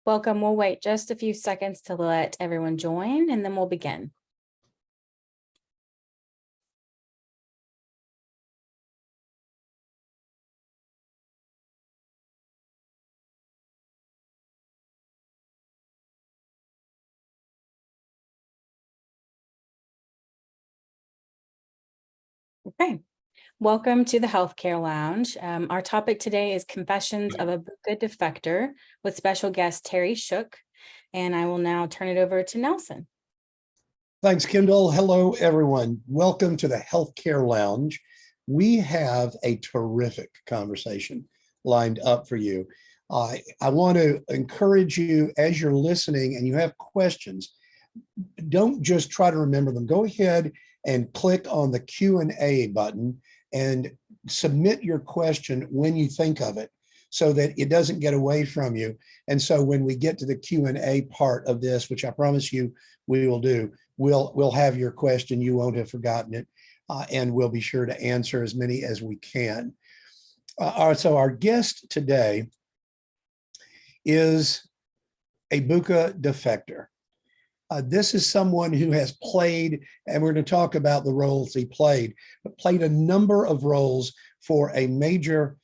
Welcome. We'll wait just a few seconds to let everyone join, and then we'll begin. Okay. Welcome to the Healthcare Lounge. Our topic today is Confessions of a BUCAH Defector with special guest Terry Shook, and I will now turn it over to Nelson. Thanks, Kendall. Hello, everyone. Welcome to the Healthcare Lounge. We have a terrific conversation lined up for you. I want to encourage you as you're listening and you have questions, don't just try to remember them. Go ahead and click on the Q&A button and submit your question when you think of it so that it doesn't get away from you. And so when we get to the Q&A part of this, which I promise you we will do, we'll have your question. You won't have forgotten it, and we'll be sure to answer as many as we can. So our guest today is a BUCAH defector. This is someone who has played, and we're going to talk about the roles he played, but played a number of roles for a major,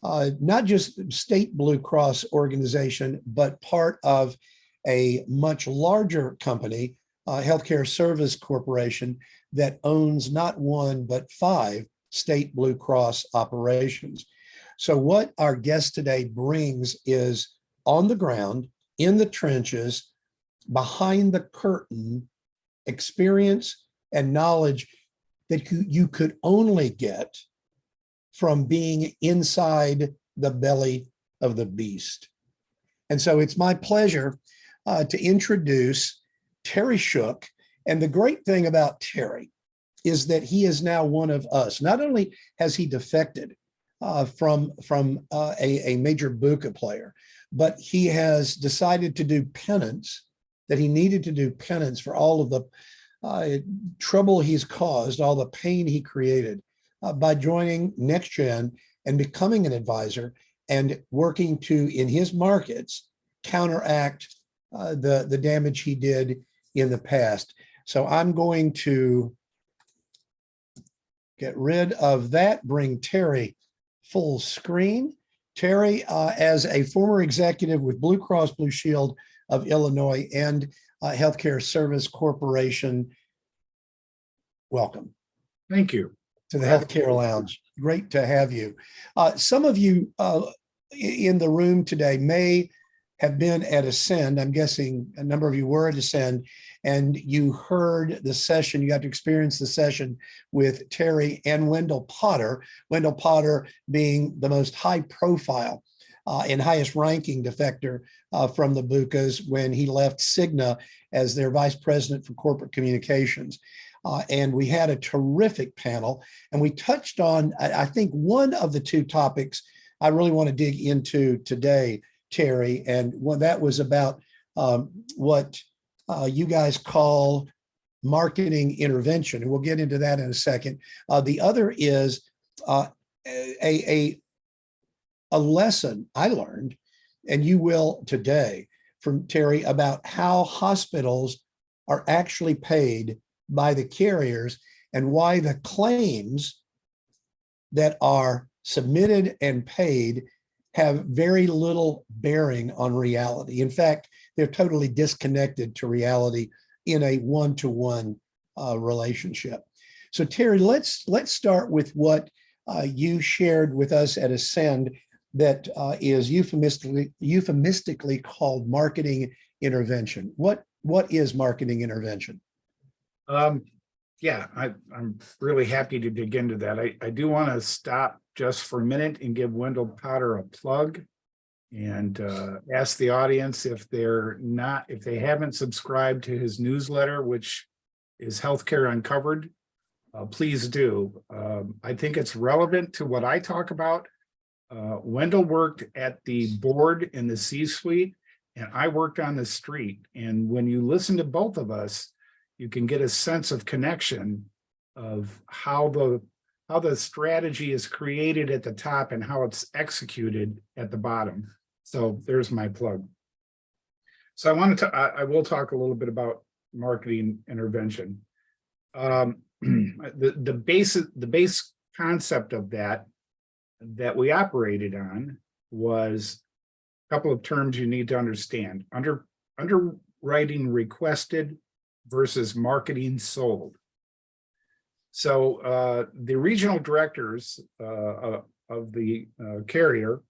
not just state Blue Cross organization, but part of a much larger company, Healthcare Service Corporation, that owns not one, but 5 state Blue Cross operations. So what our guest today brings is on the ground, in the trenches, behind the curtain experience and knowledge that you could only get from being inside the belly of the beast. And so it's my pleasure to introduce Terry Shook. And the great thing about Terry is that he is now one of us. Not only has he defected from a major BUCAH player, but he has decided to do penance, that he needed to do penance for all of the trouble he's caused, all the pain he created by joining NextGen and becoming an advisor and working to, in his markets, counteract the damage he did in the past. So I'm going to get rid of that, bring Terry full screen. Terry, as a former executive with Blue Cross Blue Shield of Illinois and Healthcare Service Corporation, welcome. Thank you. To the Healthcare Lounge. Great to have you. Some of you in the room today may have been at Ascend. I'm guessing a number of you were at Ascend, and you heard the session. You got to experience the session with Terry and Wendell Potter. Wendell Potter being the most high profile and highest ranking defector from the BUCAHs when he left Cigna as their vice president for corporate communications. And we had a terrific panel, and we touched on, I think, one of the 2 topics I really want to dig into today, Terry, and that was about what you guys call marketing intervention, and we'll get into that in a second. The other is a lesson I learned, and you will today, from Terry, about how hospitals are actually paid by the carriers and why the claims that are submitted and paid have very little bearing on reality. In fact, they're totally disconnected to reality in a one-to-one relationship. So Terry, let's start with what you shared with us at Ascend that is euphemistically called marketing intervention. What is marketing intervention? Yeah, I'm really happy to dig into that. I do want to stop just for a minute and give Wendell Potter a plug and ask the audience if they haven't subscribed to his newsletter, which is Healthcare Uncovered, please do. I think it's relevant to what I talk about. Wendell worked at the board in the C-suite, and I worked on the street. And when you listen to both of us, you can get a sense of connection of how the strategy is created at the top and how it's executed at the bottom. So there's my plug. So I will talk a little bit about marketing intervention. The base concept of that we operated on was a couple of terms you need to understand. Underwriting requested versus marketing sold. So the regional directors of the carrier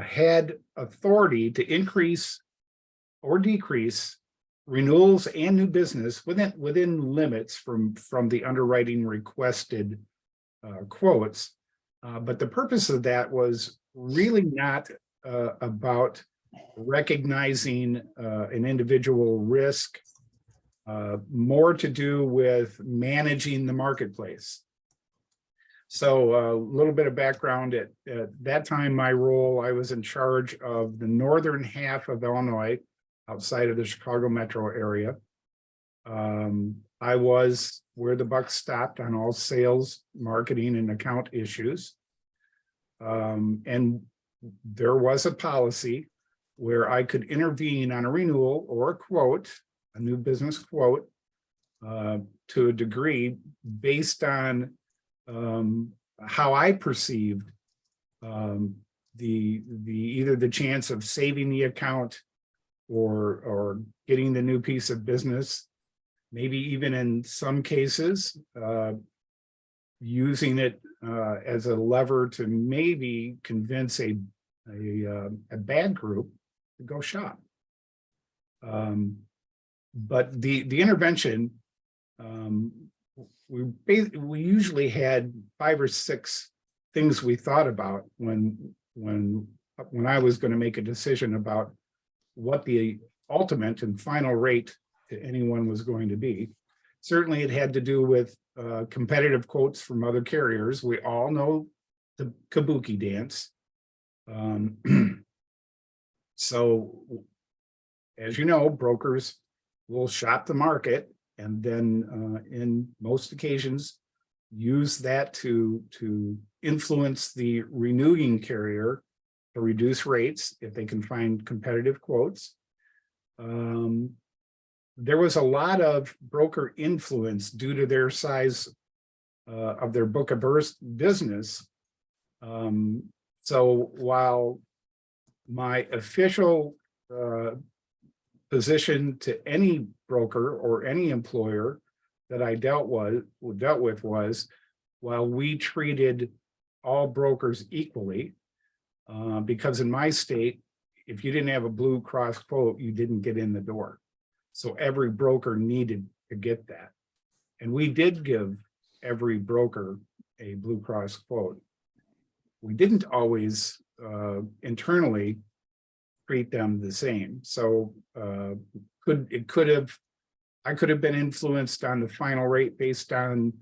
had authority to increase or decrease renewals and new business within limits from the underwriting requested quotes. But the purpose of that was really not about recognizing an individual risk, more to do with managing the marketplace. So a little bit of background at that time, my role, I was in charge of the northern half of Illinois, outside of the Chicago metro area. I was where the buck stopped on all sales, marketing, and account issues. And there was a policy where I could intervene on a renewal or a quote, a new business quote, to a degree based on how I perceived either the chance of saving the account or getting the new piece of business, maybe even in some cases, using it as a lever to maybe convince a bad group to go shop. But the intervention, we usually had 5 or 6 things we thought about when I was going to make a decision about what the ultimate and final rate to anyone was going to be. Certainly it had to do with competitive quotes from other carriers. We all know the kabuki dance. So as you know, brokers will shop the market and then in most occasions use that to influence the renewing carrier to reduce rates if they can find competitive quotes. There was a lot of broker influence due to their size of their book of business. So while my official position to any broker or any employer that I dealt with was, while we treated all brokers equally, because in my state, if you didn't have a Blue Cross quote, you didn't get in the door. So every broker needed to get that. And we did give every broker a Blue Cross quote. We didn't always internally treat them the same. So I could have been influenced on the final rate based on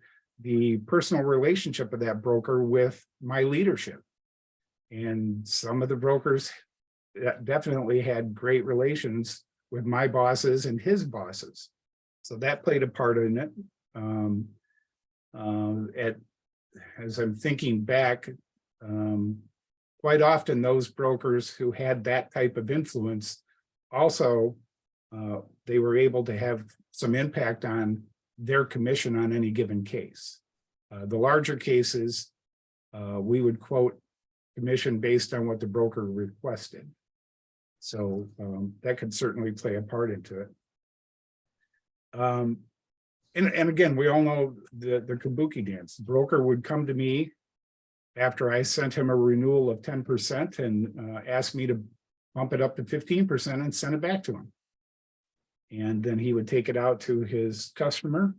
the personal relationship of that broker with my leadership. And some of the brokers definitely had great relations with my bosses and his bosses. So that played a part in it. As I'm thinking back, quite often those brokers who had that type of influence also, they were able to have some impact on their commission on any given case. The larger cases, we would quote commission based on what the broker requested. So that could certainly play a part into it. And again, we all know the kabuki dance. The broker would come to me after I sent him a renewal of 10% and ask me to bump it up to 15% and send it back to him. And then he would take it out to his customer,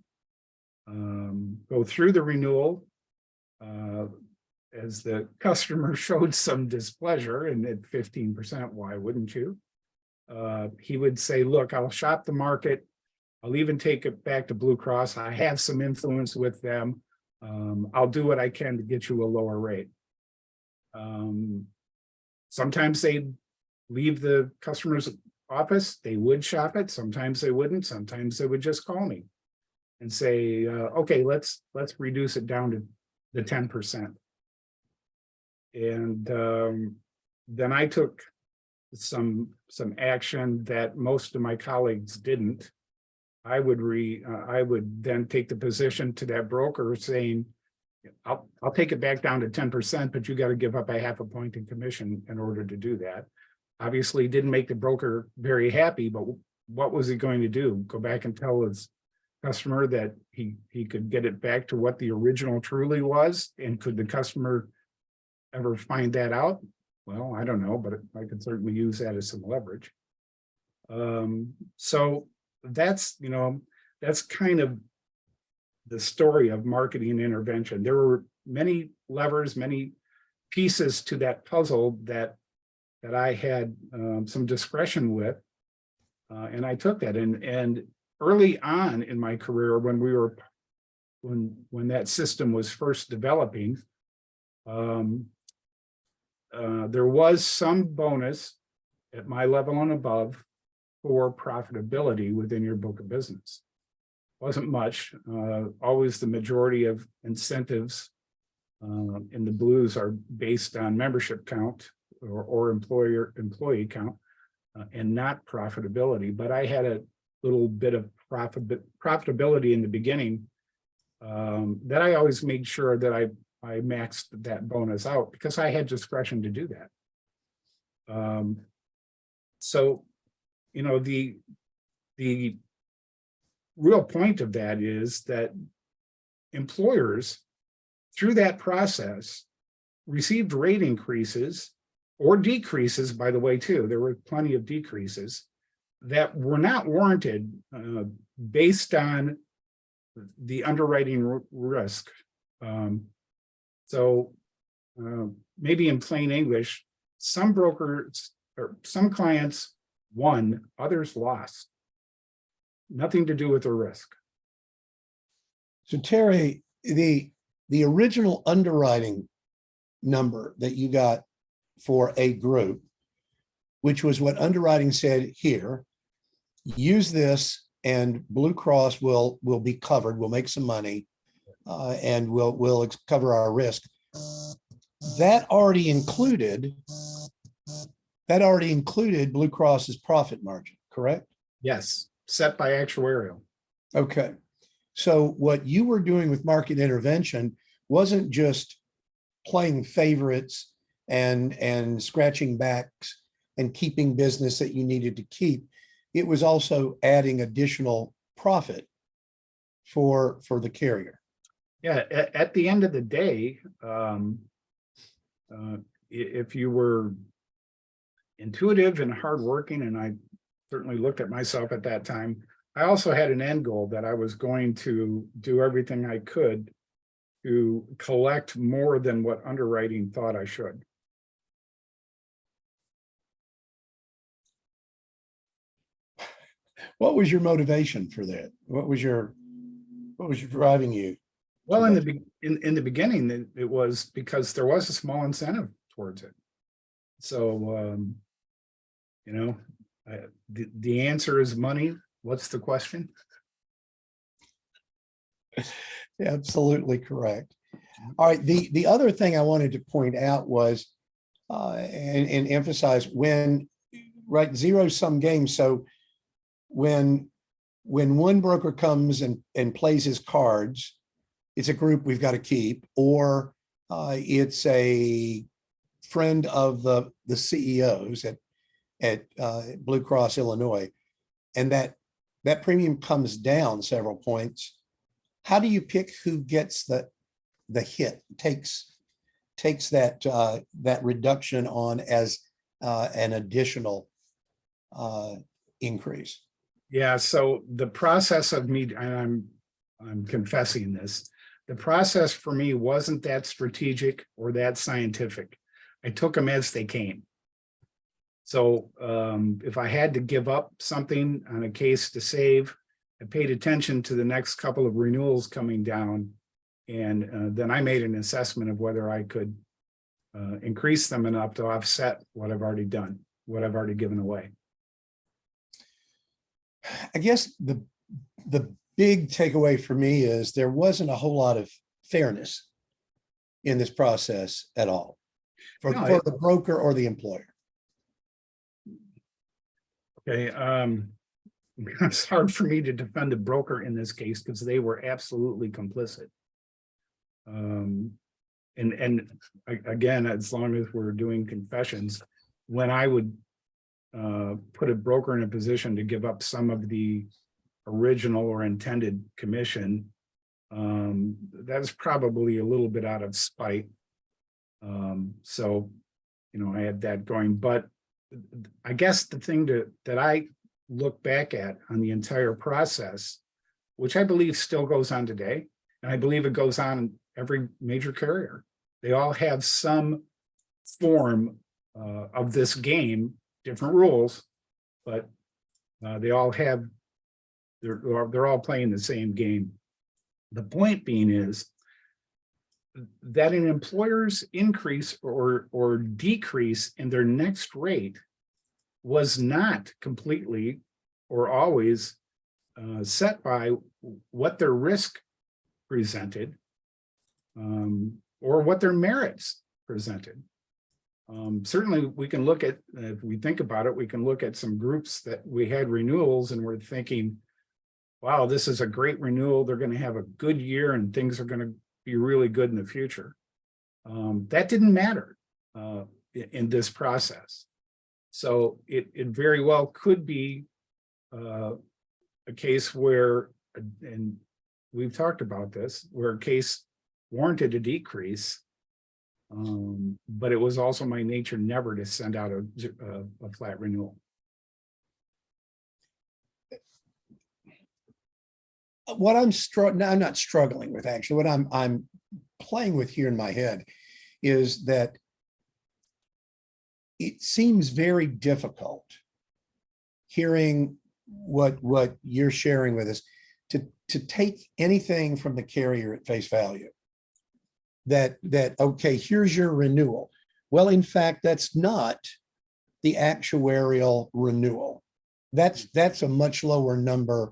go through the renewal. As the customer showed some displeasure, and at 15%, why wouldn't you? He would say, look, I'll shop the market. I'll even take it back to Blue Cross. I have some influence with them. I'll do what I can to get you a lower rate. Sometimes they'd leave the customer's office. They would shop it. Sometimes they wouldn't. Sometimes they would just call me and say, okay, let's reduce it down to the 10%. And then I took some action that most of my colleagues didn't, I would then take the position to that broker saying, I'll take it back down to 10%, but you got to give up a half a point in commission in order to do that. Obviously didn't make the broker very happy, but what was he going to do? Go back and tell his customer that he could get it back to what the original truly was? And could the customer ever find that out? Well, I don't know, but I could certainly use that as some leverage. So that's, that's kind of the story of marketing intervention. There were many levers, many pieces to that puzzle that I had some discretion with, and I took that. And early on in my career, when that system was first developing, there was some bonus at my level and above for profitability within your book of business. Wasn't much. Always the majority of incentives in the blues are based on membership count or employee count, and not profitability. But I had a little bit of profitability in the beginning that I always made sure that I maxed that bonus out because I had discretion to do that. So, the real point of that is that employers, through that process, received rate increases or decreases, by the way, too. There were plenty of decreases that were not warranted based on the underwriting risk. So maybe in plain English, some brokers or some clients won, others lost. Nothing to do with the risk. So Terry, the original underwriting number that you got for a group, which was what underwriting said here, use this and Blue Cross will be covered, we'll make some money, and we'll cover our risk. That already included Blue Cross's profit margin, correct? Yes, set by actuarial. Okay. So what you were doing with market intervention wasn't just playing favorites and scratching backs and keeping business that you needed to keep. It was also adding additional profit for the carrier. Yeah, at the end of the day, if you were intuitive and hardworking, and I certainly looked at myself at that time, I also had an end goal that I was going to do everything I could to collect more than what underwriting thought I should. What was your motivation for that? What was driving you? Well, in the beginning, it was because there was a small incentive towards it. So, the answer is money. What's the question? Absolutely correct. All right. The other thing I wanted to point out was and emphasize zero-sum game. So when one broker comes and plays his cards, it's a group we've got to keep, or it's a friend of the CEOs at Blue Cross Illinois, and that premium comes down several points. How do you pick who gets the hit, takes that reduction on as an additional increase? Yeah, so the process of me, and I'm confessing this, the process for me wasn't that strategic or that scientific. I took them as they came. So if I had to give up something on a case to save, I paid attention to the next couple of renewals coming down, and then I made an assessment of whether I could increase them enough to offset what I've already done, what I've already given away. I guess the big takeaway for me is there wasn't a whole lot of fairness in this process at all for the broker or the employer. Okay, it's hard for me to defend the broker in this case because they were absolutely complicit. Again, as long as we're doing confessions, when I would put a broker in a position to give up some of the original or intended commission, that's probably a little bit out of spite. So, I had that going, but I guess the thing that I look back at on the entire process, which I believe still goes on today, and I believe it goes on in every major carrier. They all have some form of this game, different rules, but they all have, they're all playing the same game. The point being is that an employer's increase or decrease in their next rate was not completely or always set by what their risk presented or what their merits presented. Certainly we can look at, if we think about it, we can look at some groups that we had renewals and we're thinking, wow, this is a great renewal. They're going to have a good year and things are going to be really good in the future. That didn't matter in this process. So it very well could be a case where, and we've talked about this, where a case warranted a decrease, but it was also my nature never to send out a flat renewal. What I'm not struggling with, actually, what I'm playing with here in my head is that it seems very difficult hearing what you're sharing with us to take anything from the carrier at face value. That okay, here's your renewal. Well, in fact, that's not the actuarial renewal. That's a much lower number.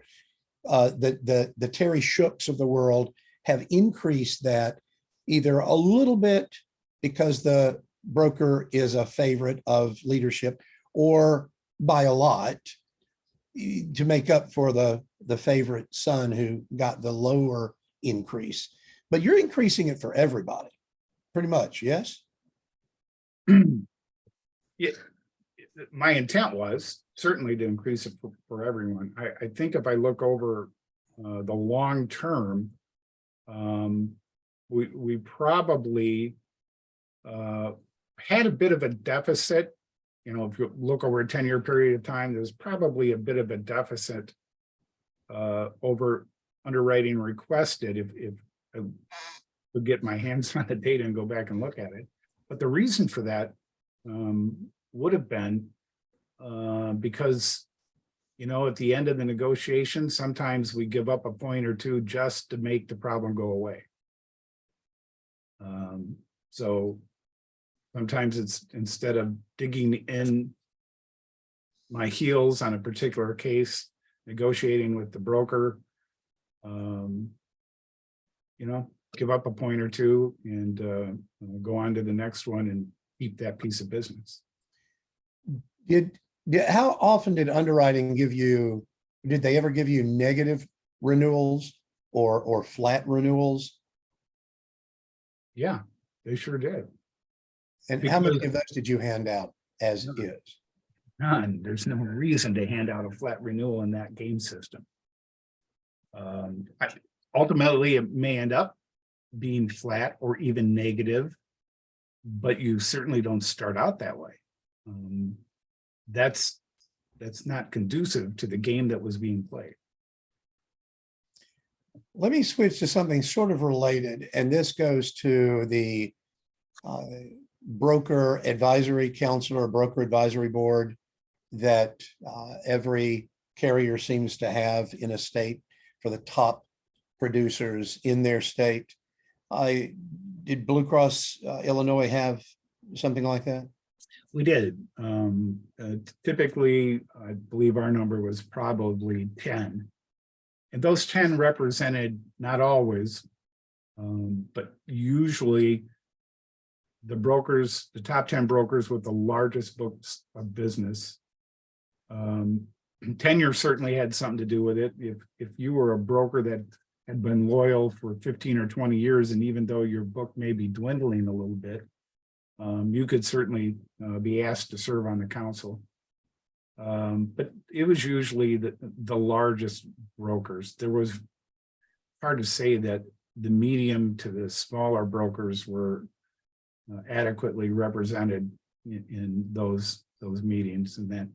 The Terry Shooks of the world have increased that either a little bit because the broker is a favorite of leadership, or by a lot to make up for the favorite son who got the lower increase. But you're increasing it for everybody, pretty much, yes? Yeah, my intent was certainly to increase it for everyone. I think if I look over the long term, we probably had a bit of a deficit. If you look over a 10-year period of time, there's probably a bit of a deficit over underwriting requested if I would get my hands on the data and go back and look at it. But the reason for that would have been because, at the end of the negotiation, sometimes we give up a point or two just to make the problem go away. So sometimes it's, instead of digging in my heels on a particular case, negotiating with the broker, give up a point or two and go on to the next one and keep that piece of business. How often did underwriting did they ever give you negative renewals or flat renewals? Yeah, they sure did. And how many of those did you hand out as is? None. There's no reason to hand out a flat renewal in that game system. Ultimately, it may end up being flat or even negative, but you certainly don't start out that way. That's not conducive to the game that was being played. Let me switch to something sort of related, and this goes to the broker advisory council or broker advisory board that every carrier seems to have in a state for the top producers in their state. Did Blue Cross Illinois have something like that? We did. Typically, I believe our number was probably 10. And those 10 represented, not always, but usually the brokers, the top 10 brokers with the largest books of business Tenure certainly had something to do with it. If you were a broker that had been loyal for 15 or 20 years, and even though your book may be dwindling a little bit, you could certainly be asked to serve on the council. But it was usually the largest brokers. There was hard to say that the medium to the smaller brokers were adequately represented in those meetings, and that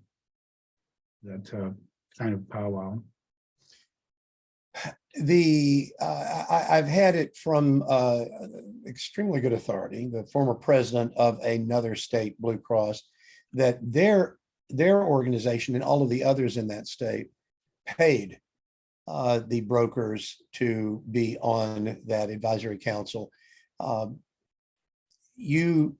kind of powwow. I've had it from extremely good authority, the former president of another state, Blue Cross, that their organization and all of the others in that state paid the brokers to be on that advisory council. You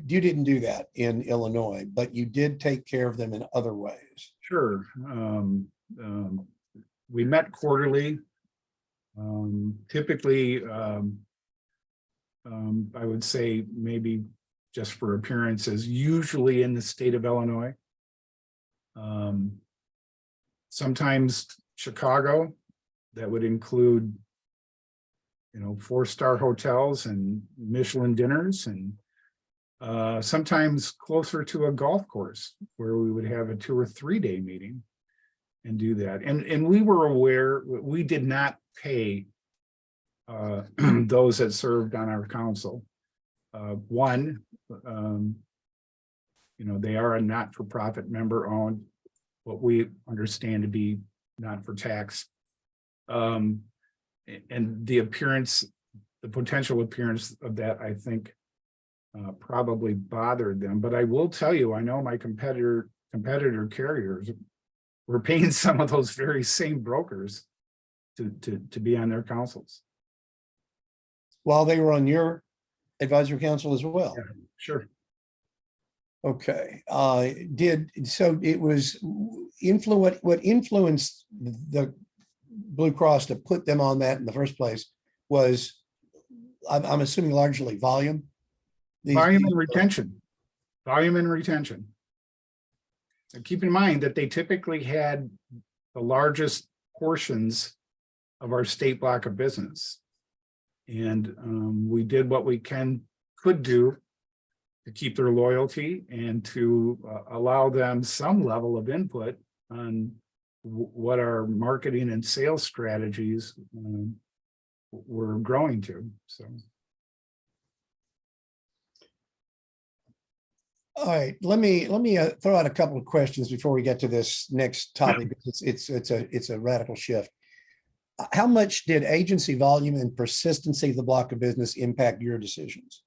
didn't do that in Illinois, but you did take care of them in other ways. Sure. We met quarterly. Typically, I would say maybe just for appearances, usually in the state of Illinois. Sometimes Chicago, that would include, 4-star hotels and Michelin dinners, and sometimes closer to a golf course where we would have a 2 or 3 day meeting and do that. And we were aware, we did not pay those that served on our council. One, they are a not-for-profit member owned, what we understand to be not for tax. And the potential appearance of that, I think, probably bothered them. But I will tell you, I know my competitor carriers were paying some of those very same brokers to be on their councils. While they were on your advisory council as well. Yeah, sure. Okay. It was what influenced the Blue Cross to put them on that in the first place was, I'm assuming, largely volume. Volume and retention. And keep in mind that they typically had the largest portions of our state block of business. And we did what we could do to keep their loyalty and to allow them some level of input on what our marketing and sales strategies were growing to. So. All right, let me throw out a couple of questions before we get to this next topic, because it's a radical shift. How much did agency volume and persistency of the block of business impact your decisions?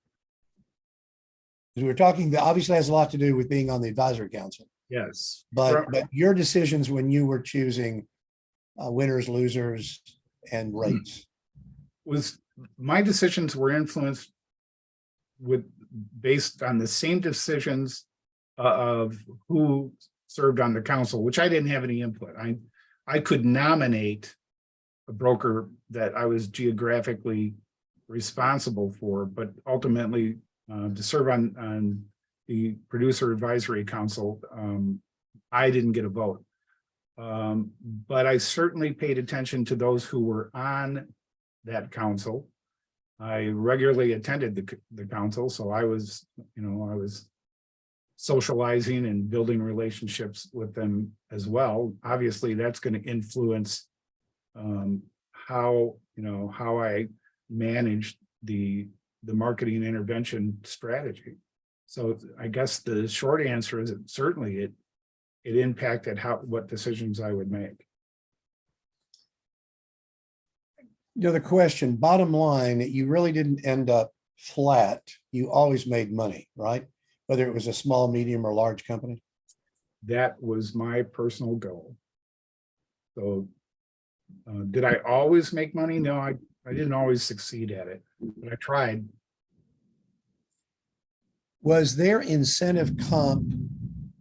Because we were talking, that obviously has a lot to do with being on the advisory council. Yes. But your decisions when you were choosing winners, losers, and rates. My decisions were influenced based on the same decisions of who served on the council, which I didn't have any input. I could nominate a broker that I was geographically responsible for, but ultimately to serve on the producer advisory council, I didn't get a vote. But I certainly paid attention to those who were on that council. I regularly attended the council, so I was socializing and building relationships with them as well. Obviously, that's going to influence how I managed the marketing intervention strategy. So I guess the short answer is that certainly it impacted what decisions I would make. The question, bottom line, you really didn't end up flat. You always made money, right? Whether it was a small, medium, or large company. That was my personal goal. So did I always make money? No, I didn't always succeed at it, but I tried. Was there incentive comp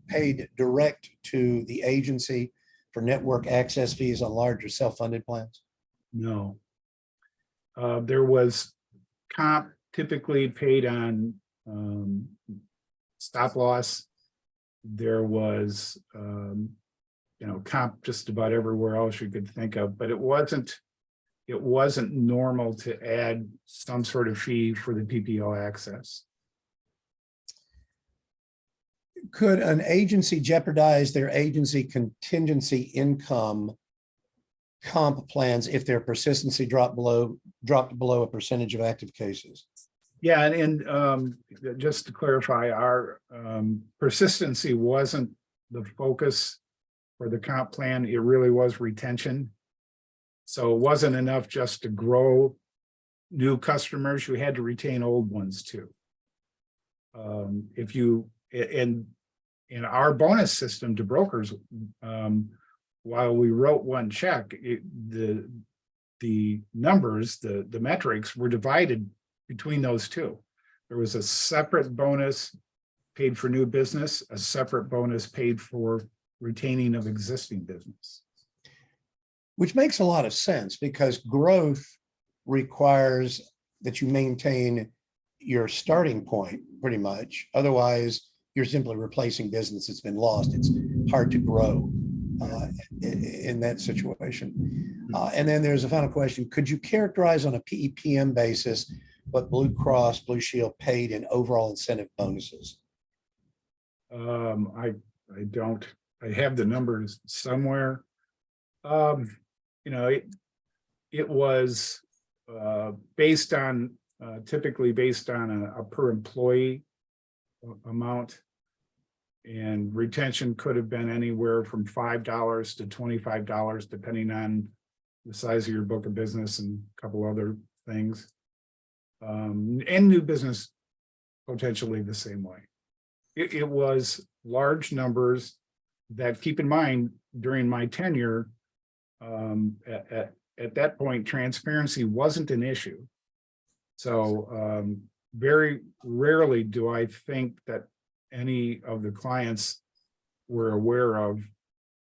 paid direct to the agency for network access fees on larger self-funded plans? No. There was comp typically paid on stop loss there was, comp just about everywhere else you could think of, but it wasn't normal to add some sort of fee for the PPO access. Could an agency jeopardize their agency contingency income comp plans if their persistency dropped below a percentage of active cases? Yeah, and just to clarify, our persistency wasn't the focus for the comp plan. It really was retention. So it wasn't enough just to grow new customers. You had to retain old ones too. If you, in our bonus system to brokers, while we wrote one check, the numbers, the metrics were divided between those two. There was a separate bonus paid for new business, a separate bonus paid for retaining of existing business. Which makes a lot of sense because growth requires that you maintain your starting point pretty much. Otherwise, you're simply replacing business that's been lost. It's hard to grow in that situation. And then there's a final question. Could you characterize on a PEPM basis what Blue Cross Blue Shield paid in overall incentive bonuses? I don't. I have the numbers somewhere. It was based on typically based on a per employee amount, and retention could have been anywhere from $5 to $25, depending on the size of your book of business and a couple other things. And new business potentially the same way. It was large numbers that, keep in mind, during my tenure, at that point, transparency wasn't an issue. So very rarely do I think that any of the clients were aware of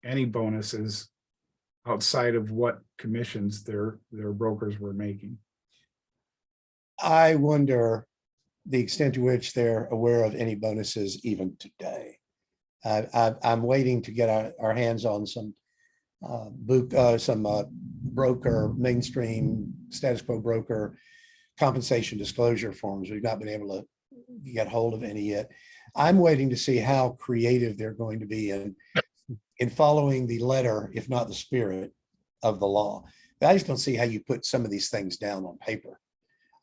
any bonuses outside of what commissions their brokers were making. I wonder the extent to which they're aware of any bonuses even today. I'm waiting to get our hands on some broker, mainstream status quo broker compensation disclosure forms. We've not been able to get hold of any yet. I'm waiting to see how creative they're going to be in following the letter, if not the spirit, of the law. I just don't see how you put some of these things down on paper.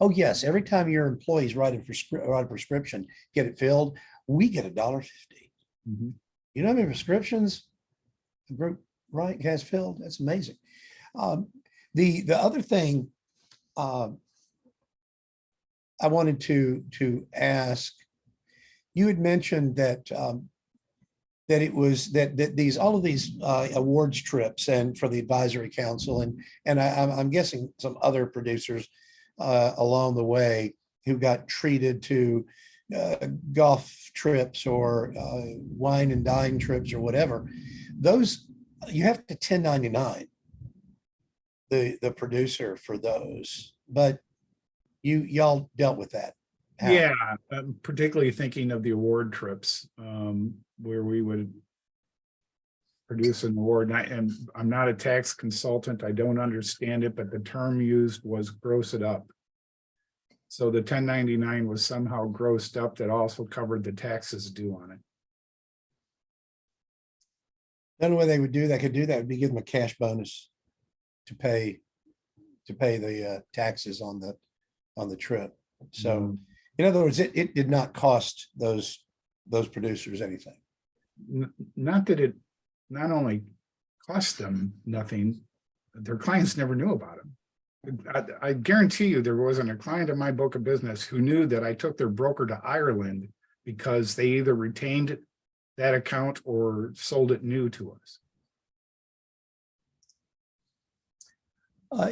Oh yes, every time your employees write a prescription, get it filled, we get $1.50. Mm-hmm. You know how many prescriptions the group has filled? That's amazing. The other thing I wanted to ask, you had mentioned that it was that all of these awards trips and for the advisory council and I'm guessing some other producers along the way who got treated to golf trips or wine and dine trips or whatever. Those you have to 1099 the producer for those, but y'all dealt with that. How? Yeah, I'm particularly thinking of the award trips where we would produce an award. And I'm not a tax consultant. I don't understand it, but the term used was gross it up. So the 1099 was somehow grossed up that also covered the taxes due on it. The only way they would do that would be give them a cash bonus to pay the taxes on the trip. So in other words, it did not cost those producers anything. Not that it not only cost them nothing, their clients never knew about them. I guarantee you there wasn't a client in my book of business who knew that I took their broker to Ireland because they either retained that account or sold it new to us.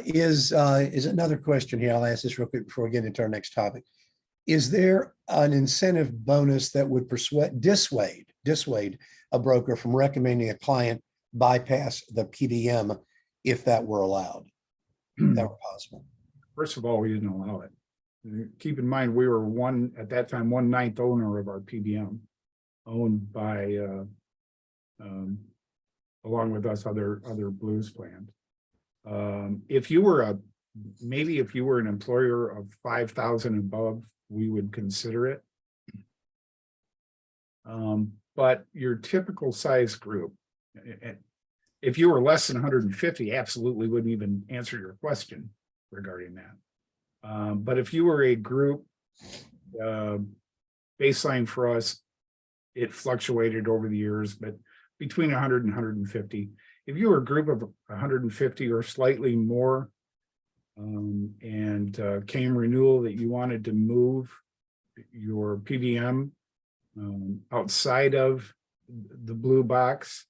Is another question here. I'll ask this real quick before we get into our next topic. Is there an incentive bonus that would dissuade a broker from recommending a client bypass the PBM if that were allowed? That were possible? First of all, we didn't allow it. Keep in mind, we were at that time 1/9 owner of our PBM. owned by, along with us, other Blues plans. If you were maybe if you were an employer of 5,000 above, we would consider it. But your typical size group, if you were less than 150, absolutely wouldn't even answer your question regarding that. But if you were a group, baseline for us, it fluctuated over the years, but between 100 and 150. If you were a group of 150 or slightly more, and came renewal that you wanted to move your PBM outside of the blue box,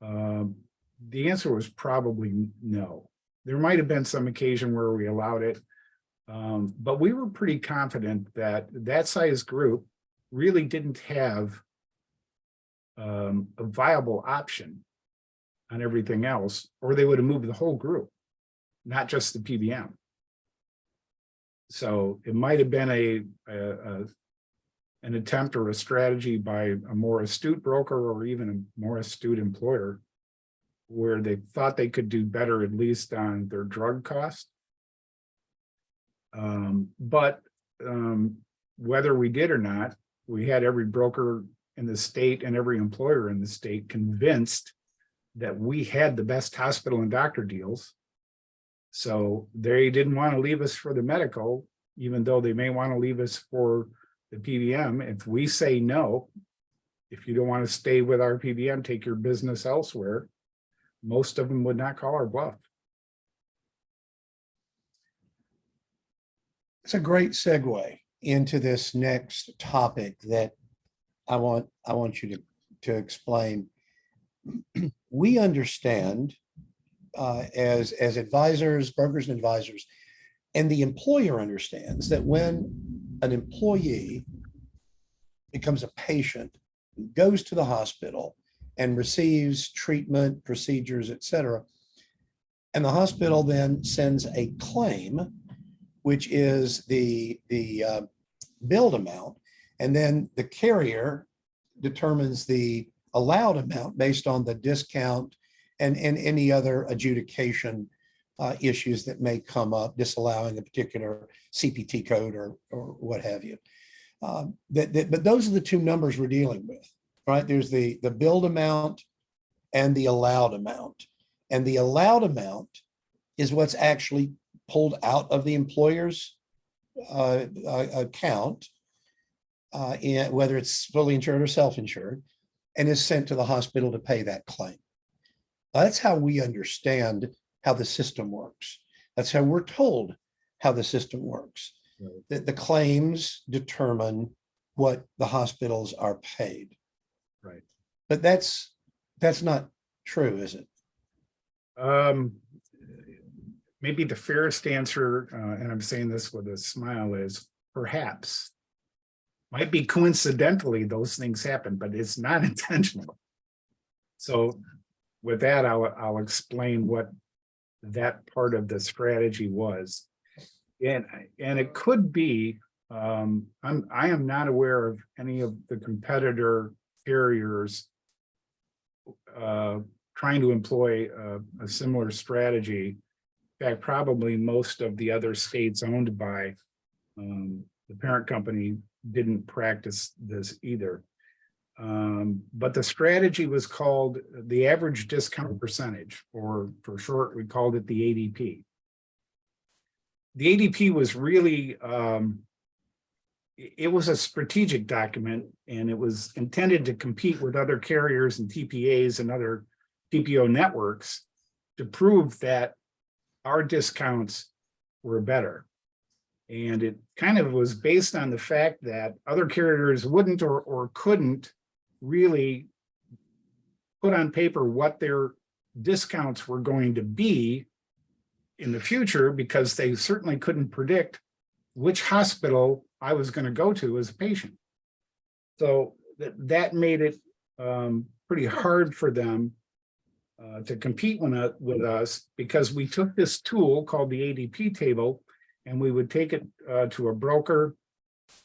the answer was probably no. There might have been some occasion where we allowed it, but we were pretty confident that that size group really didn't have a viable option on everything else, or they would have moved the whole group, not just the PBM. So it might have been an attempt or a strategy by a more astute broker or even a more astute employer, where they thought they could do better, at least on their drug cost. But whether we did or not, we had every broker in the state and every employer in the state convinced that we had the best hospital and doctor deals. So they didn't want to leave us for the medical, even though they may want to leave us for the PBM. If we say no, if you don't want to stay with our PBM, take your business elsewhere, most of them would not call our bluff. It's a great segue into this next topic that I want you to explain. We understand as advisors, brokers and advisors, and the employer understands that when an employee becomes a patient, goes to the hospital and receives treatment, procedures, et cetera, and the hospital then sends a claim, which is the billed amount, and then the carrier determines the allowed amount based on the discount and any other adjudication issues that may come up, disallowing a particular CPT code or what have you. But those are the two numbers we're dealing with, right? There's the billed amount and the allowed amount. And the allowed amount is what's actually pulled out of the employer's account, whether it's fully insured or self-insured, and is sent to the hospital to pay that claim. That's how we understand how the system works. That's how we're told how the system works. Right. That the claims determine what the hospitals are paid. Right. But that's not true, is it? Maybe the fairest answer, and I'm saying this with a smile, is perhaps. Might be coincidentally those things happen, but it's not intentional. So with that, I'll explain what that part of the strategy was. And it could be, I am not aware of any of the competitor carriers trying to employ a similar strategy. In fact, probably most of the other states owned by the parent company didn't practice this either. But the strategy was called the average discount percentage, or for short, we called it the ADP. The ADP was really, it was a strategic document, and it was intended to compete with other carriers and TPAs and other PPO networks to prove that our discounts were better. And it kind of was based on the fact that other carriers wouldn't or couldn't really put on paper what their discounts were going to be in the future, because they certainly couldn't predict which hospital I was going to go to as a patient. So that made it pretty hard for them to compete with us, because we took this tool called the ADP table, and we would take it to a broker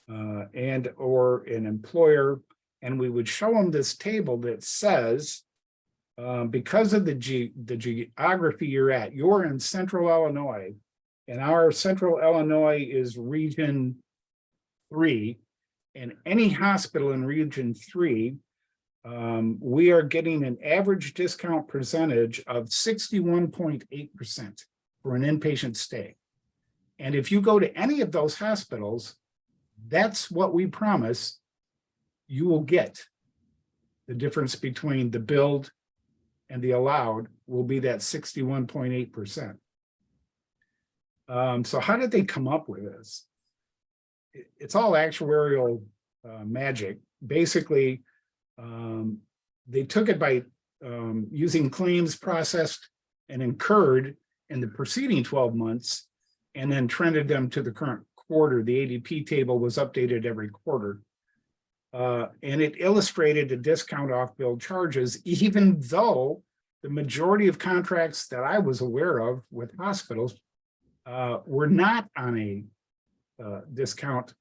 and or an employer, and we would show them this table that says, because of the geography you're in central Illinois, and our central Illinois is region 3, and any hospital in region 3, we are getting an average discount percentage of 61.8% for an inpatient stay. And if you go to any of those hospitals, that's what we promise you will get. The difference between the billed and the allowed will be that 61.8%. So how did they come up with this? It's all actuarial magic. Basically, they took it by using claims processed and incurred in the preceding 12 months, and then trended them to the current quarter. The ADP table was updated every quarter. And it illustrated the discount off bill charges, even though the majority of contracts that I was aware of with hospitals were not on a discount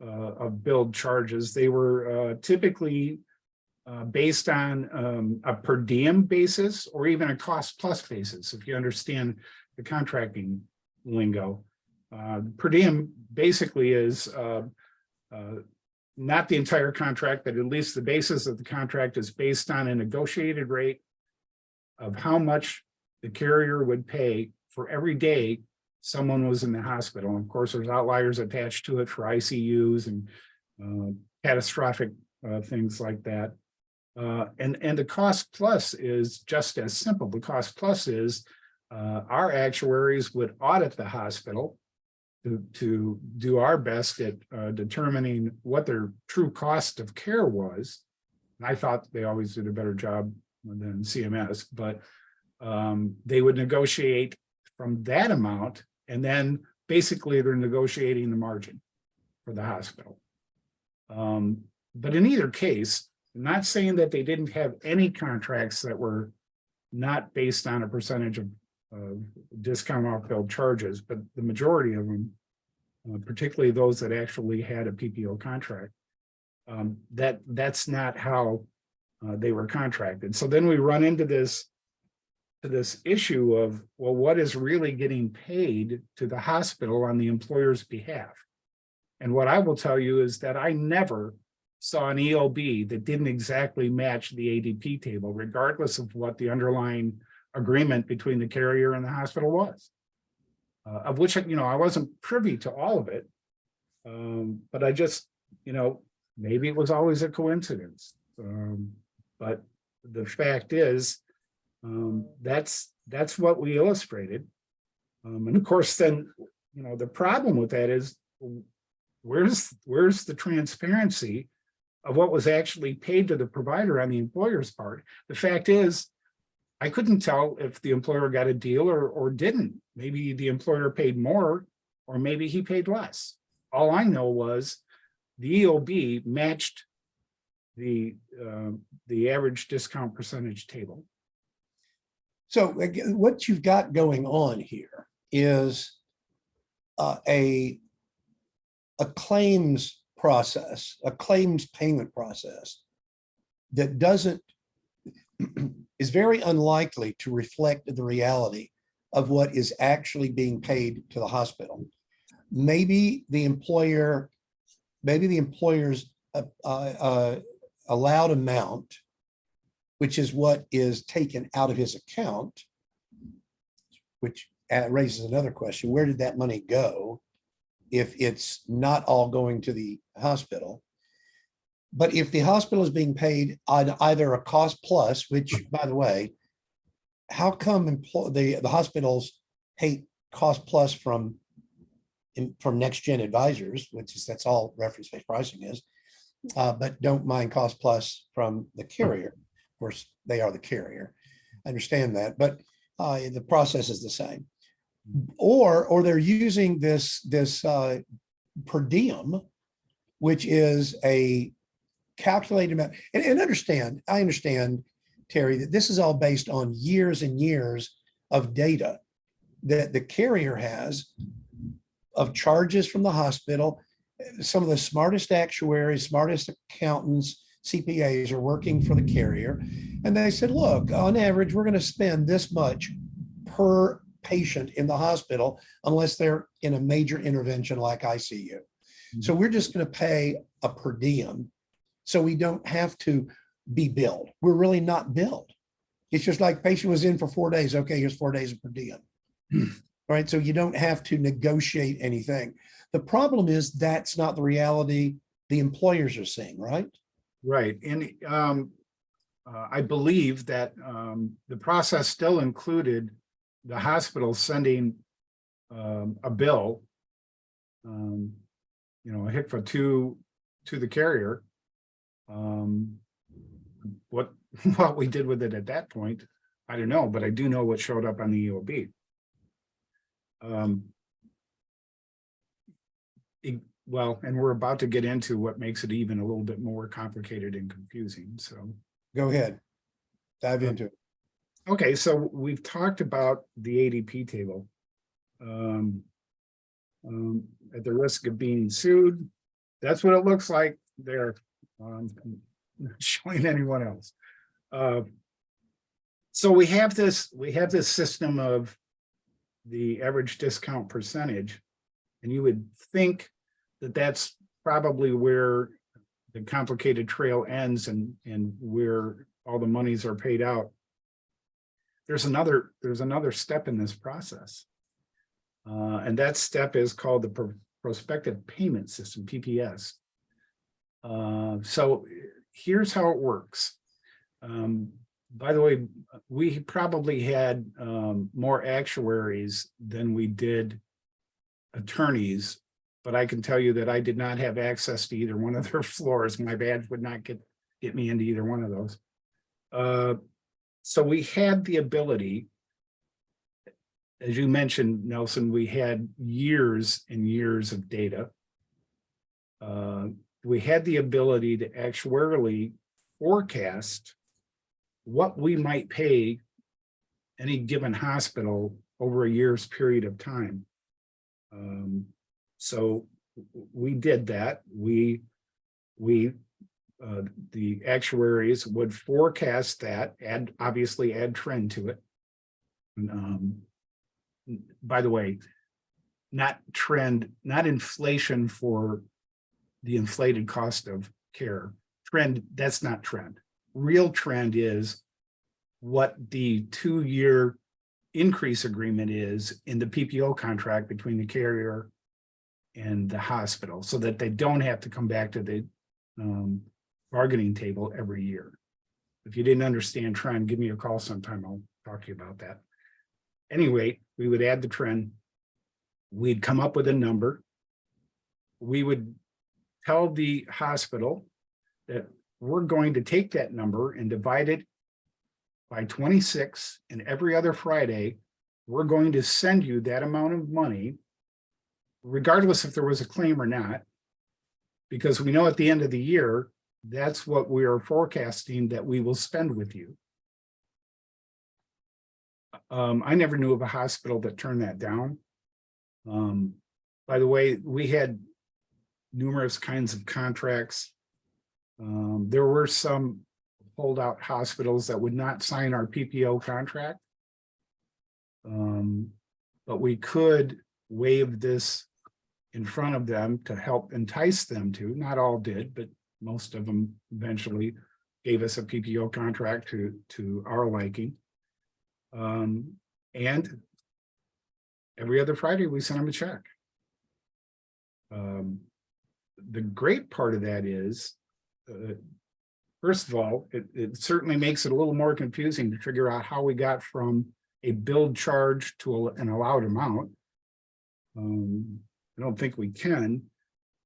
of billed charges. They were typically based on a per diem basis or even a cost plus basis, if you understand the contracting lingo. Per diem basically is not the entire contract, but at least the basis of the contract is based on a negotiated rate of how much the carrier would pay for every day someone was in the hospital. And of course, there's outliers attached to it for ICUs and catastrophic things like that. And the cost plus is just as simple. The cost plus is our actuaries would audit the hospital to do our best at determining what their true cost of care was. And I thought they always did a better job than CMS, but they would negotiate from that amount, and then basically they're negotiating the margin for the hospital. But in either case, I'm not saying that they didn't have any contracts that were not based on a percentage of discount off bill charges, but the majority of them, particularly those that actually had a PPO contract, that's not how they were contracted. So then we run into this issue of, well, what is really getting paid to the hospital on the employer's behalf? And what I will tell you is that I never saw an EOB that didn't exactly match the ADP table, regardless of what the underlying agreement between the carrier and the hospital was, of which, I wasn't privy to all of it. But I just, maybe it was always a coincidence. But the fact is, that's what we illustrated. And of course, then, the problem with that is, where's the transparency of what was actually paid to the provider on the employer's part? The fact is, I couldn't tell if the employer got a deal or didn't. Maybe the employer paid more, or maybe he paid less. All I know was the EOB matched the average discount percentage table. So again, what you've got going on here is a claims process, a claims payment process that is very unlikely to reflect the reality of what is actually being paid to the hospital. Maybe the employer's allowed amount, which is what is taken out of his account, which raises another question. Where did that money go if it's not all going to the hospital? But if the hospital is being paid on either a cost plus, which, by the way, how come the hospitals hate cost plus from Next Gen Advisors, that's all reference-based pricing is, but don't mind cost plus from the carrier. Of course, they are the carrier. I understand that, but the process is the same. Or they're using this per diem, which is a calculated amount. And I understand, Terry, that this is all based on years and years of data that the carrier has of charges from the hospital. Some of the smartest actuaries, smartest accountants, CPAs are working for the carrier. And they said, look, on average, we're going to spend this much per patient in the hospital unless they're in a major intervention like ICU. So we're just going to pay a per diem. So we don't have to be billed. We're really not billed. It's just like patient was in for 4 days. Okay, here's 4 days of per diem. Right. So you don't have to negotiate anything. The problem is that's not the reality the employers are seeing, right? Right. And I believe that the process still included the hospital sending a bill, a HCFA to the carrier. What we did with it at that point, I don't know, but I do know what showed up on the EOB. Well, and we're about to get into what makes it even a little bit more complicated and confusing. So go ahead, dive into it. Okay, so we've talked about the ADP table. At the risk of being sued, that's what it looks like there. Not showing anyone else. So we have this system of the average discount percentage, and you would think that that's probably where the complicated trail ends and where all the monies are paid out. There's another step in this process. And that step is called the prospective payment system, PPS. So here's how it works. By the way, we probably had more actuaries than we did attorneys, but I can tell you that I did not have access to either one of their floors. My badge would not get me into either one of those. So we had the ability, as you mentioned, Nelson, we had years and years of data. We had the ability to actuarially forecast what we might pay any given hospital over a year's period of time. So we did that. The actuaries would forecast that, obviously add trend to it. And, by the way, not trend, not inflation for the inflated cost of care. Trend, that's not trend. Real trend is what the 2-year increase agreement is in the PPO contract between the carrier and the hospital, so that they don't have to come back to the bargaining table every year. If you didn't understand trend, give me a call sometime. I'll talk to you about that. Anyway, we would add the trend. We'd come up with a number. We would tell the hospital that we're going to take that number and divide it by 26, and every other Friday, we're going to send you that amount of money, regardless if there was a claim or not, because we know at the end of the year, that's what we are forecasting that we will spend with you. I never knew of a hospital that turned that down. By the way, we had numerous kinds of contracts. There were some holdout hospitals that would not sign our PPO contract. But we could waive this in front of them to help entice them to. Not all did, but most of them eventually gave us a PPO contract to our liking. And every other Friday we sent them a check. The great part of that is, first of all, it certainly makes it a little more confusing to figure out how we got from a billed charge to an allowed amount. I don't think we can,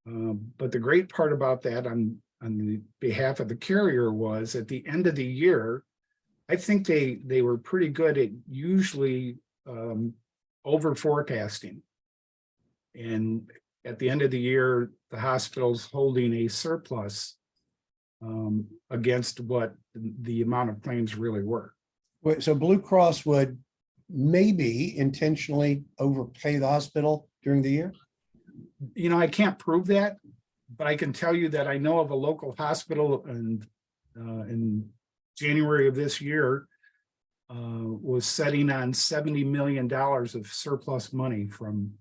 but the great part about that on the behalf of the carrier was at the end of the year, I think they were pretty good at usually over forecasting. And at the end of the year, the hospital's holding a surplus against what the amount of claims really were. So Blue Cross would maybe intentionally overpay the hospital during the year? You know, I can't prove that, but I can tell you that I know of a local hospital and in January of this year was setting on $70 million of surplus money from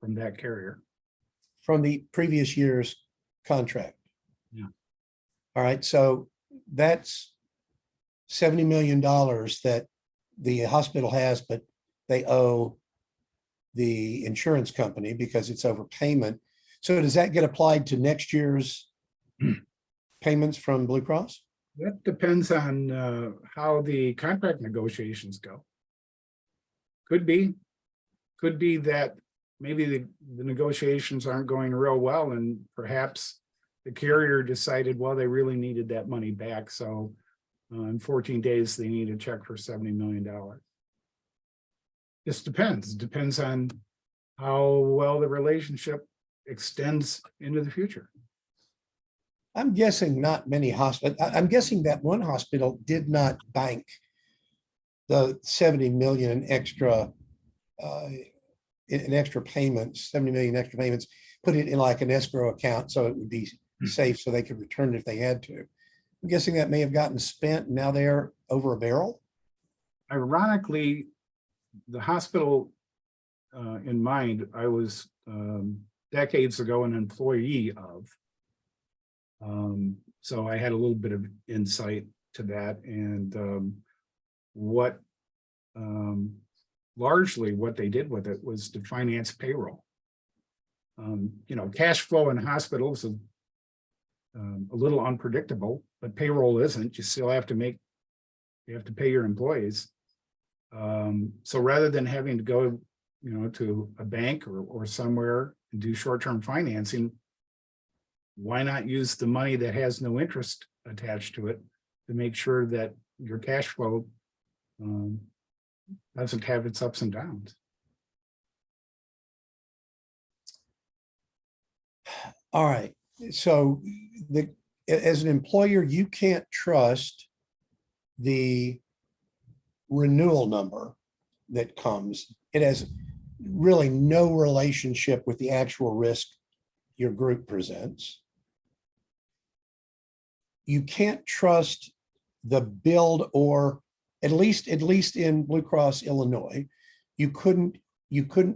that carrier. From the previous year's contract. Yeah. All right, so that's $70 million that the hospital has, but they owe the insurance company because it's overpayment. So does that get applied to next year's payments from Blue Cross? That depends on how the contract negotiations go. Could be that maybe the negotiations aren't going real well, and perhaps the carrier decided, well, they really needed that money back. So in 14 days, they need a check for $70 million. This depends. It depends on how well the relationship extends into the future. I'm guessing not many hospitals. I'm guessing that one hospital did not bank the 70 million extra in extra payments, 70 million extra payments, put it in like an escrow account so it would be safe so they could return it if they had to. I'm guessing that may have gotten spent and now they're over a barrel. Ironically, the hospital in mind, I was decades ago an employee of. So I had a little bit of insight to that, and largely what they did with it was to finance payroll. Cash flow in hospitals is a little unpredictable, but payroll isn't. You still have to pay your employees. So rather than having to go, to a bank or somewhere and do short-term financing, why not use the money that has no interest attached to it to make sure that your cash flow doesn't have its ups and downs? All right. So as an employer, you can't trust the renewal number that comes. It has really no relationship with the actual risk your group presents. You can't trust the billed, or at least in Blue Cross Illinois, you couldn't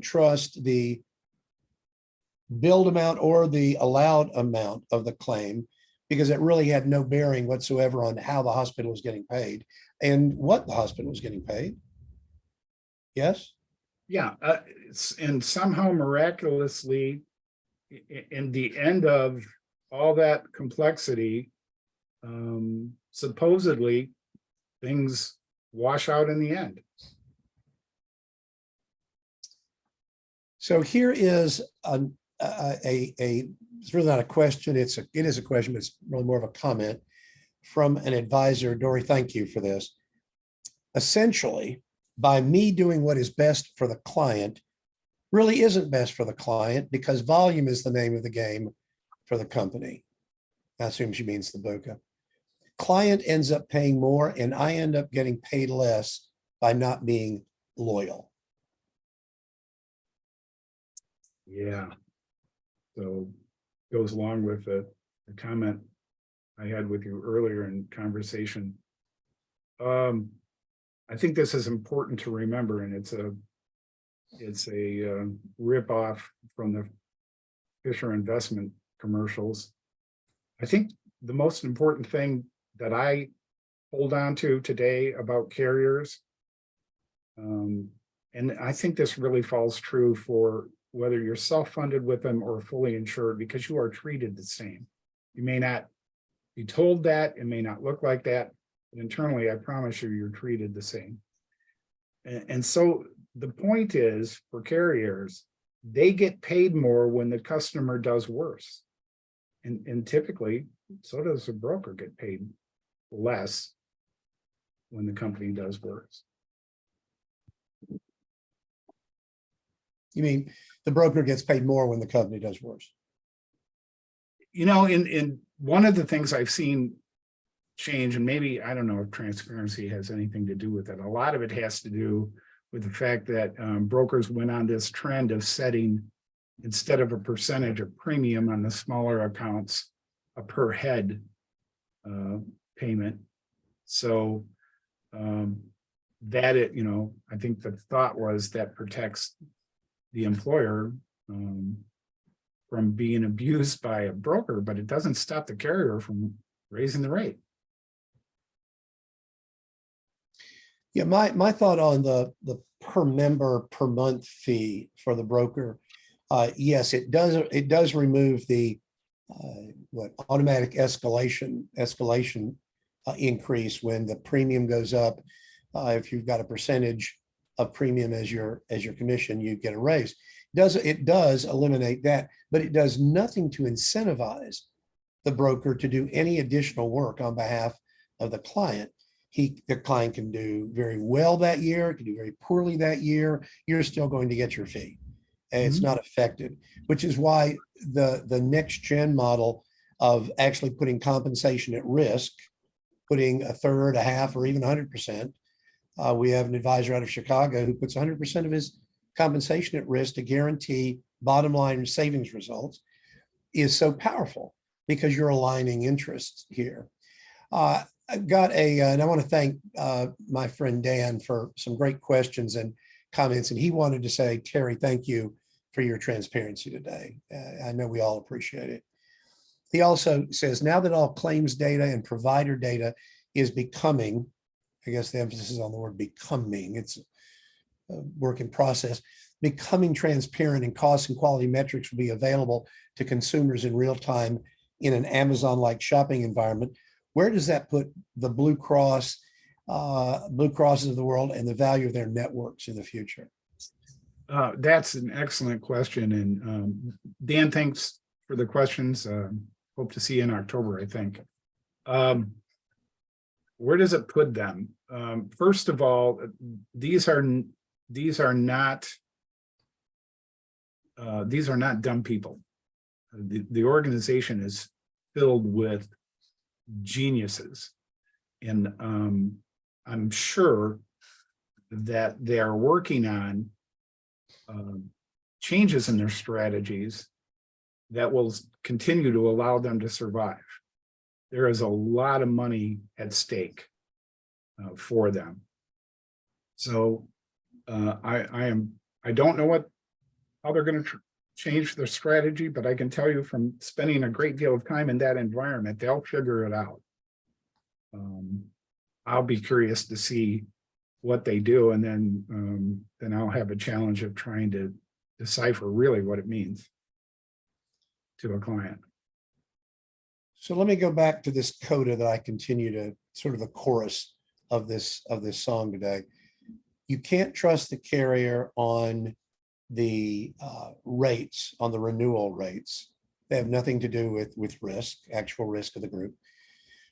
trust the billed amount or the allowed amount of the claim, because it really had no bearing whatsoever on how the hospital was getting paid and what the hospital was getting paid. Yes? Yeah, and somehow miraculously, in the end of all that complexity, supposedly things wash out in the end. So here is it's really not a question. It is a question, but it's really more of a comment from an advisor. Dory, thank you for this. Essentially, by me doing what is best for the client really isn't best for the client, because volume is the name of the game for the company. I assume she means the BUCAH. Client ends up paying more and I end up getting paid less by not being loyal. Yeah. So goes along with the comment I had with you earlier in conversation. I think this is important to remember, and it's a rip off from the Fisher investment commercials. I think the most important thing that I hold on to today about carriers, and I think this really falls true for whether you're self-funded with them or fully insured, because you are treated the same. You may not be told that, it may not look like that, but internally, I promise you're treated the same. And so the point is, for carriers, they get paid more when the customer does worse. And typically, so does a broker get paid less when the company does worse. You mean the broker gets paid more when the company does worse? In one of the things I've seen change, and maybe, I don't know if transparency has anything to do with it. A lot of it has to do with the fact that brokers went on this trend of setting instead of a percentage of premium on the smaller accounts, a per head payment. So that it, I think the thought was that protects the employer from being abused by a broker, but it doesn't stop the carrier from raising the rate. Yeah, my thought on the per member per month fee for the broker, yes, it does remove the automatic escalation increase when the premium goes up. If you've got a percentage of premium as your commission, you get a raise. It does eliminate that, but it does nothing to incentivize the broker to do any additional work on behalf of the client. The client can do very well that year, can do very poorly that year. You're still going to get your fee. And it's not affected, which is why the next gen model of actually putting compensation at risk, putting a third, a half, or even 100%. We have an advisor out of Chicago who puts 100% of his compensation at risk to guarantee bottom line savings results, is so powerful because you're aligning interests here. I've got and I want to thank my friend Dan for some great questions and comments. And he wanted to say, Terry, thank you for your transparency today. I know we all appreciate it. He also says, now that all claims data and provider data is becoming, I guess the emphasis is on the word becoming, it's a work in process, becoming transparent, and cost and quality metrics will be available to consumers in real time in an Amazon-like shopping environment. Where does that put the Blue Crosses of the world and the value of their networks in the future? That's an excellent question. And Dan, thanks for the questions. Hope to see you in October, I think. Where does it put them? First of all, these are not dumb people. The organization is filled with geniuses, and I'm sure that they are working on changes in their strategies that will continue to allow them to survive. There is a lot of money at stake for them. So I don't know how they're going to change their strategy, but I can tell you from spending a great deal of time in that environment, they'll figure it out. I'll be curious to see what they do, and then I'll have a challenge of trying to decipher really what it means to a client. So let me go back to this coda that I continue to sort of the chorus of this song today. You can't trust the carrier on the rates, on the renewal rates. They have nothing to do with risk, actual risk of the group.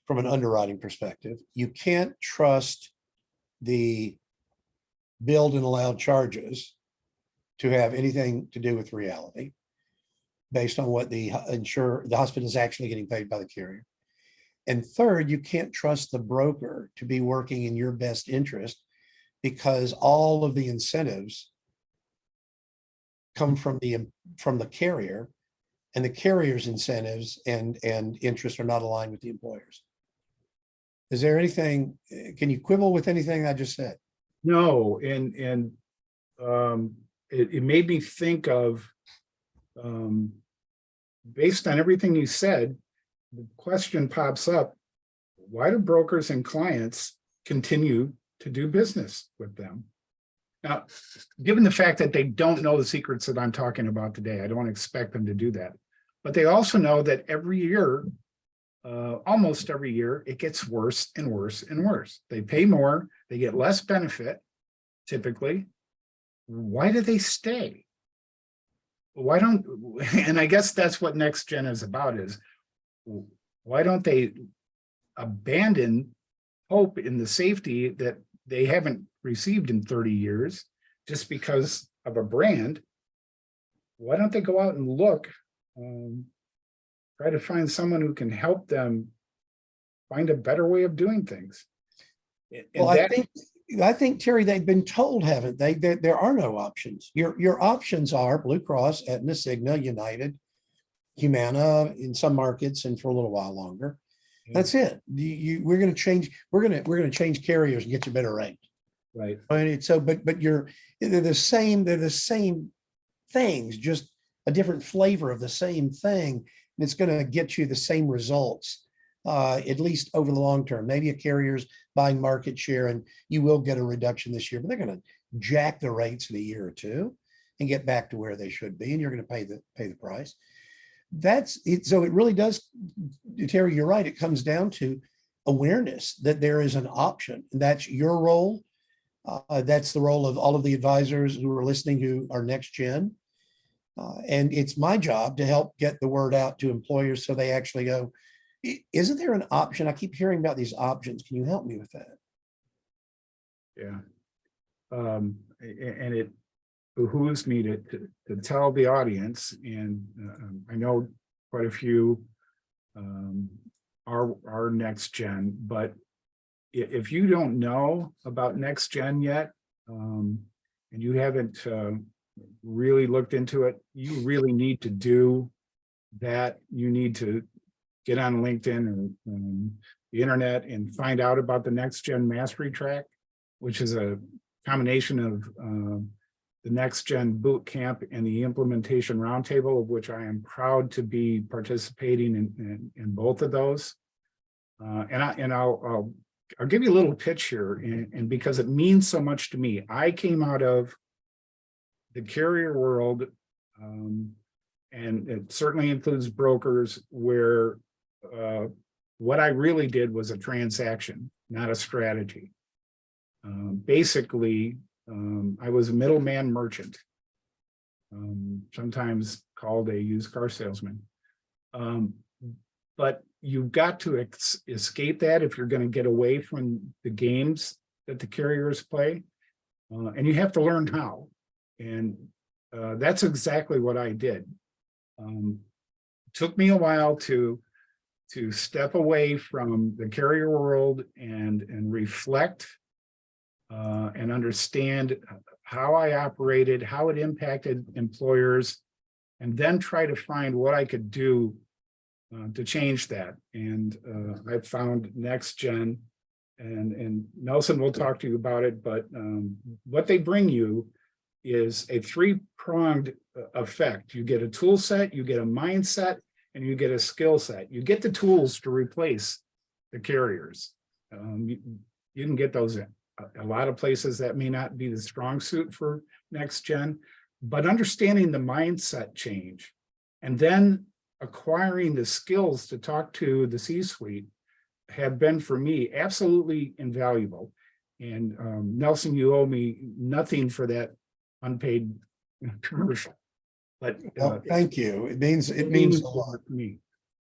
From an underwriting perspective, you can't trust the billed and allowed charges to have anything to do with reality based on what the hospital is actually getting paid by the carrier. And third, you can't trust the broker to be working in your best interest because all of the incentives come from the carrier, and the carrier's incentives and interests are not aligned with the employer's. Is there anything, can you quibble with anything I just said? No, and it made me think of, based on everything you said, the question pops up, why do brokers and clients continue to do business with them? Now, given the fact that they don't know the secrets that I'm talking about today, I don't expect them to do that. But they also know that every year, almost every year, it gets worse and worse and worse. They pay more, they get less benefit, typically. Why do they stay? Why don't, and I guess that's what Next Gen is about, is why don't they abandon hope in the safety that they haven't received in 30 years just because of a brand? Why don't they go out and look, try to find someone who can help them find a better way of doing things? Well, I think I think, Terry, they've been told, haven't they? There are no options. Your options are Blue Cross, Aetna, Cigna, United, Humana in some markets, and for a little while longer. That's it. We're going to change. We're going to change carriers and get you better rate. Right. And so, but they're the same. They're the same things, just a different flavor of the same thing, and it's going to get you the same results. At least over the long term. Maybe a carrier's buying market share and you will get a reduction this year, but they're going to jack the rates in a year or two and get back to where they should be, and you're going to pay the price. That's it. So it really does, Terry, you're right. It comes down to awareness that there is an option, and that's your role. That's the role of all of the advisors who are listening who are next gen. And it's my job to help get the word out to employers so they actually go, isn't there an option? I keep hearing about these options. Can you help me with that? Yeah. And it behooves me to tell the audience, and I know quite a few are next gen, but if you don't know about next gen yet, and you haven't really looked into it, you really need to do that. You need to get on LinkedIn or the internet and find out about the Next Gen Mastery Track, which is a combination of the Next Gen Boot Camp and the Implementation Roundtable, of which I am proud to be participating in both of those. And I'll give you a little pitch here, and because it means so much to me. I came out of the carrier world, and it certainly includes brokers, where what I really did was a transaction, not a strategy. Basically, I was a middleman merchant, sometimes called a used car salesman. But you've got to escape that if you're going to get away from the games that the carriers play, and you have to learn how. And that's exactly what I did. Took me a while to step away from the carrier world and reflect and understand how I operated, how it impacted employers, and then try to find what I could do to change that. And I found Next Gen, and Nelson will talk to you about it, but what they bring you is a three-pronged effect. You get a tool set, you get a mindset, and you get a skill set. You get the tools to replace the carriers. You can get those in a lot of places. That may not be the strong suit for Next Gen, but understanding the mindset change and then acquiring the skills to talk to the C-suite have been, for me, absolutely invaluable. And Nelson, you owe me nothing for that unpaid commercial. But well, thank you. It means a lot to me.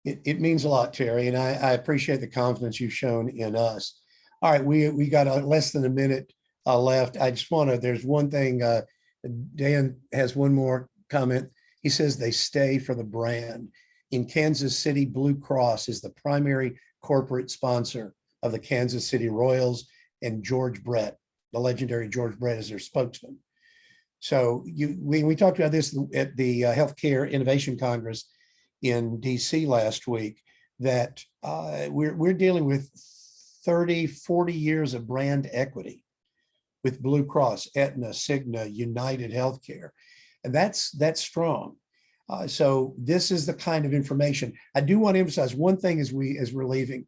It means a lot, Terry, and I appreciate the confidence you've shown in us. All right, we got less than a minute left. I just want to. There's one thing. Dan has one more comment. He says they stay for the brand. In Kansas City, Blue Cross is the primary corporate sponsor of the Kansas City Royals, and George Brett, the legendary George Brett, is their spokesman. So we talked about this at the Healthcare Innovation Congress in DC last week, that we're dealing with 30, 40 years of brand equity with Blue Cross, Aetna, Cigna, United Healthcare, and that's strong. So this is the kind of information. I do want to emphasize one thing as we're leaving,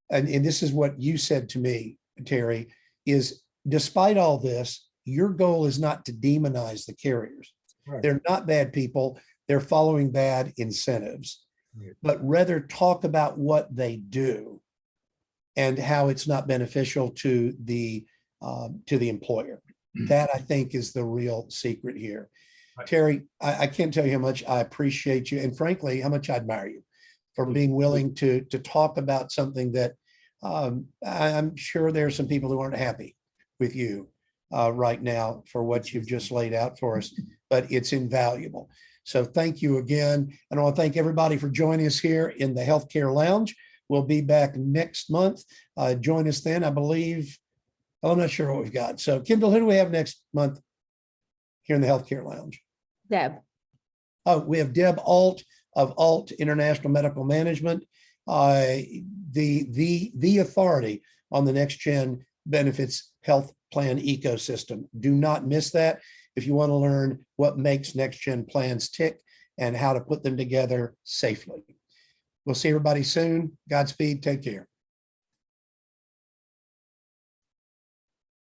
and this is what you said to me, Terry, is despite all this, your goal is not to demonize the carriers. Right. They're not bad people. They're following bad incentives, right, but rather talk about what they do and how it's not beneficial to the employer. That, I think, is the real secret here. Right. Terry, I can't tell you how much I appreciate you, and frankly, how much I admire you for being willing to talk about something that I'm sure there are some people who aren't happy with you right now for what you've just laid out for us, but it's invaluable. So thank you again. And I want to thank everybody for joining us here in the Healthcare Lounge. We'll be back next month. Join us then. I believe Well, I'm not sure what we've got. So Kendall, who do we have next month here in the Healthcare Lounge? Deb. Oh, we have Deb Alt of Alt International Medical Management, the authority on the next gen benefits health plan ecosystem. Do not miss that if you want to learn what makes next gen plans tick and how to put them together safely. We'll see everybody soon. Godspeed. Take care.